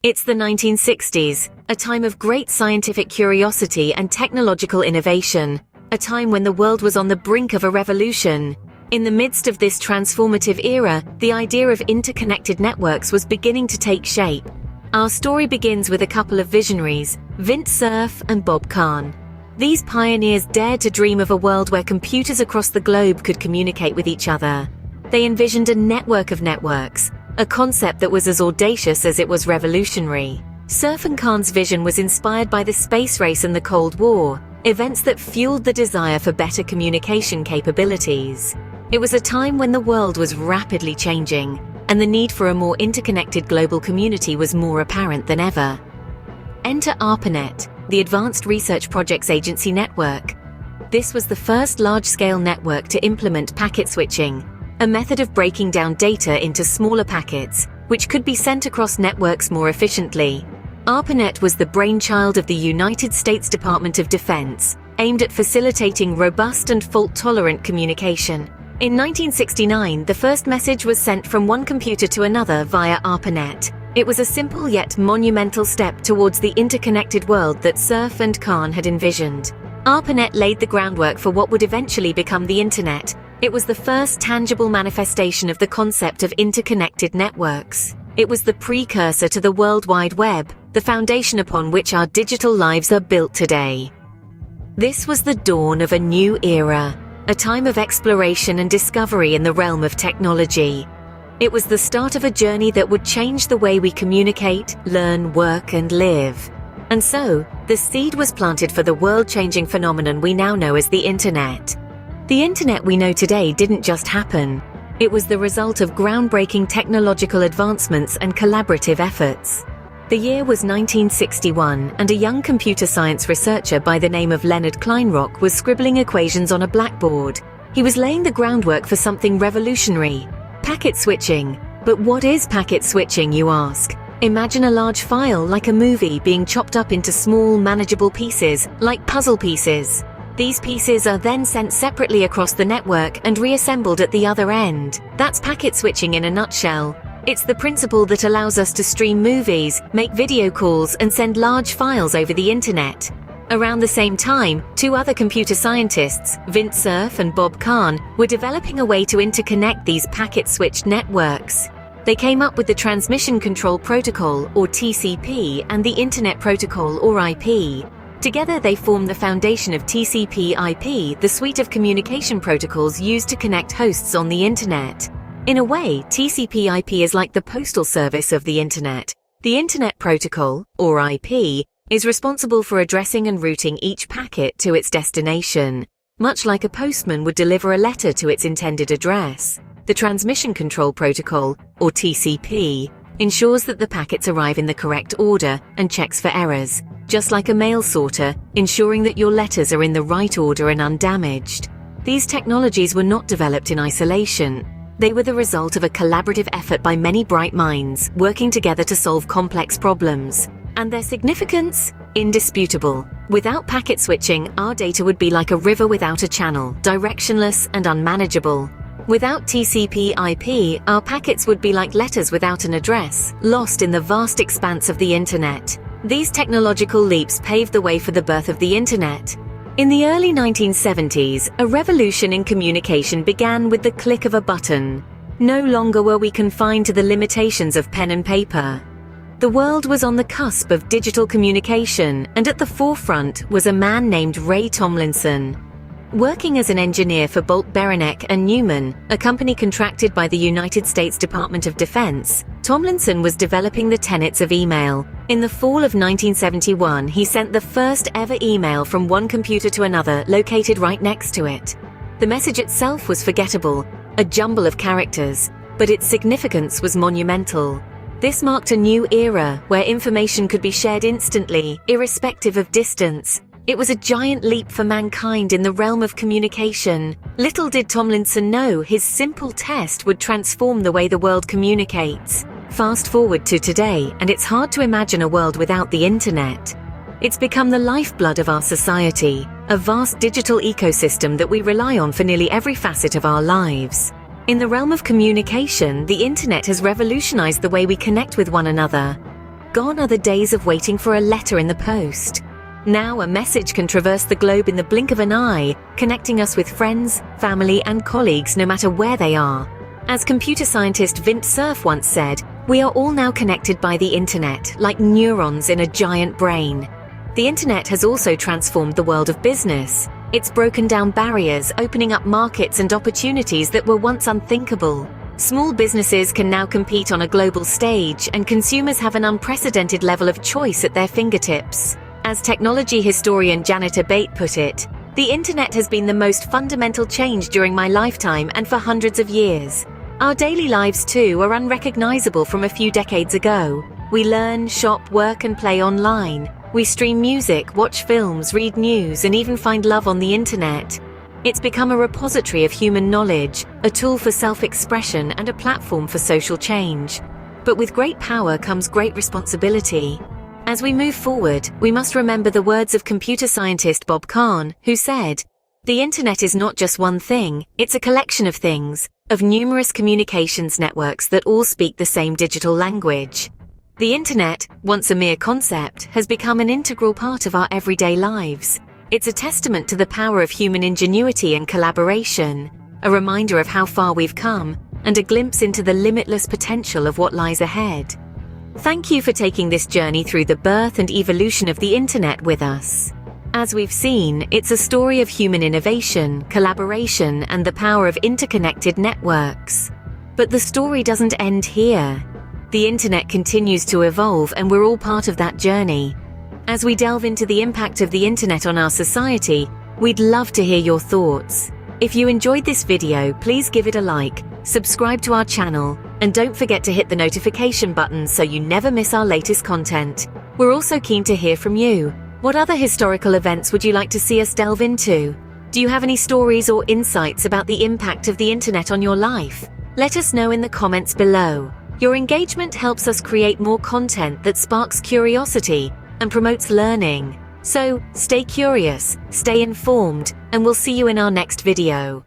It's the 1960s, a time of great scientific curiosity and technological innovation, a time when the world was on the brink of a revolution. In the midst of this transformative era, the idea of interconnected networks was beginning to take shape. Our story begins with a couple of visionaries, Vint Cerf and Kahn. These pioneers dared to dream of a world where computers across the globe could communicate with each other. They envisioned a network of networks, a concept that was as audacious as it was revolutionary. Cerf and Kahn's vision was inspired by the space race and the Cold War, events that fueled the desire for better communication capabilities. It was a time when the world was rapidly changing, and the need for a more interconnected global community was more apparent than ever. Enter ARPANET, the Advanced Research Projects Agency network. This was the first large-scale network to implement packet switching, a method of breaking down data into smaller packets, which could be sent across networks more efficiently. ARPANET was the brainchild of the United States Department of Defense, aimed at facilitating robust and fault-tolerant communication. In 1969, the first message was sent from one computer to another via ARPANET. It was a simple yet monumental step towards the interconnected world that Cerf and Kahn had envisioned. ARPANET laid the groundwork for what would eventually become the Internet. It was the first tangible manifestation of the concept of interconnected networks. It was the precursor to the World Wide Web, the foundation upon which our digital lives are built today. This was the dawn of a new era, a time of exploration and discovery in the realm of technology. It was the start of a journey that would change the way we communicate, learn, work, and live. And so, the seed was planted for the world-changing phenomenon we now know as the Internet. The Internet we know today didn't just happen. It was the result of groundbreaking technological advancements and collaborative efforts. The year was 1961, and a young computer science researcher by the name of Leonard Kleinrock was scribbling equations on a blackboard. He was laying the groundwork for something revolutionary: packet switching. But what is packet switching, you ask? Imagine a large file, like a movie, being chopped up into small, manageable pieces, like puzzle pieces. These pieces are then sent separately across the network and reassembled at the other end. That's packet switching in a nutshell. It's the principle that allows us to stream movies, make video calls, and send large files over the Internet. Around the same time, two other computer scientists, Vint Cerf and Kahn, were developing a way to interconnect these packet-switched networks. They came up with the Transmission Control Protocol, or TCP, and the Internet Protocol, or IP. Together they form the foundation of TCP/IP, the suite of communication protocols used to connect hosts on the Internet. In a way, TCP/IP is like the postal service of the Internet. The Internet Protocol, or IP, is responsible for addressing and routing each packet to its destination, much like a postman would deliver a letter to its intended address. The Transmission Control Protocol, or TCP, ensures that the packets arrive in the correct order and checks for errors, just like a mail sorter, ensuring that your letters are in the right order and undamaged. These technologies were not developed in isolation. They were the result of a collaborative effort by many bright minds working together to solve complex problems. And their significance? Indisputable. Without packet switching, our data would be like a river without a channel, directionless and unmanageable. Without TCP/IP, our packets would be like letters without an address, lost in the vast expanse of the Internet. These technological leaps paved the way for the birth of the Internet. In the early 1970s, a revolution in communication began with the click of a button. No longer were we confined to the limitations of pen and paper. The world was on the cusp of digital communication, and at the forefront was a man named Ray Tomlinson. Working as an engineer for Bolt Beranek and Newman, a company contracted by the United States Department of Defense, Tomlinson was developing the tenets of email. In the fall of 1971, he sent the first ever email from one computer to another located right next to it. The message itself was forgettable, a jumble of characters, but its significance was monumental. This marked a new era where information could be shared instantly, irrespective of distance. It was a giant leap for mankind in the realm of communication. Little did Tomlinson know his simple test would transform the way the world communicates. Fast forward to today, and it's hard to imagine a world without the Internet. It's become the lifeblood of our society, a vast digital ecosystem that we rely on for nearly every facet of our lives. In the realm of communication, the Internet has revolutionized the way we connect with one another. Gone are the days of waiting for a letter in the post. Now a message can traverse the globe in the blink of an eye, connecting us with friends, family, and colleagues no matter where they are. As computer scientist Vint Cerf once said, we are all now connected by the internet, like neurons in a giant brain. The internet has also transformed the world of business. It's broken down barriers, opening up markets and opportunities that were once unthinkable. Small businesses can now compete on a global stage, and consumers have an unprecedented level of choice at their fingertips. As technology historian Janet Abate put it, the internet has been the most fundamental change during my lifetime and for hundreds of years. Our daily lives, too, are unrecognizable from a few decades ago. We learn, shop, work, and play online. We stream music, watch films, read news, and even find love on the internet. It's become a repository of human knowledge, a tool for self-expression, and a platform for social change. But with great power comes great responsibility. As we move forward, we must remember the words of computer scientist Bob Kahn, who said, "The internet is not just one thing, it's a collection of things, of numerous communications networks that all speak the same digital language." The internet, once a mere concept, has become an integral part of our everyday lives. It's a testament to the power of human ingenuity and collaboration, a reminder of how far we've come, and a glimpse into the limitless potential of what lies ahead. Thank you for taking this journey through the birth and evolution of the internet with us. As we've seen, it's a story of human innovation, collaboration, and the power of interconnected networks. But the story doesn't end here. The internet continues to evolve, and we're all part of that journey. As we delve into the impact of the internet on our society, we'd love to hear your thoughts. If you enjoyed this video, please give it a like, subscribe to our channel, and don't forget to hit the notification button so you never miss our latest content. We're also keen to hear from you. What other historical events would you like to see us delve into? Do you have any stories or insights about the impact of the internet on your life? Let us know in the comments below. Your engagement helps us create more content that sparks curiosity and promotes learning. So, stay curious, stay informed, and we'll see you in our next video.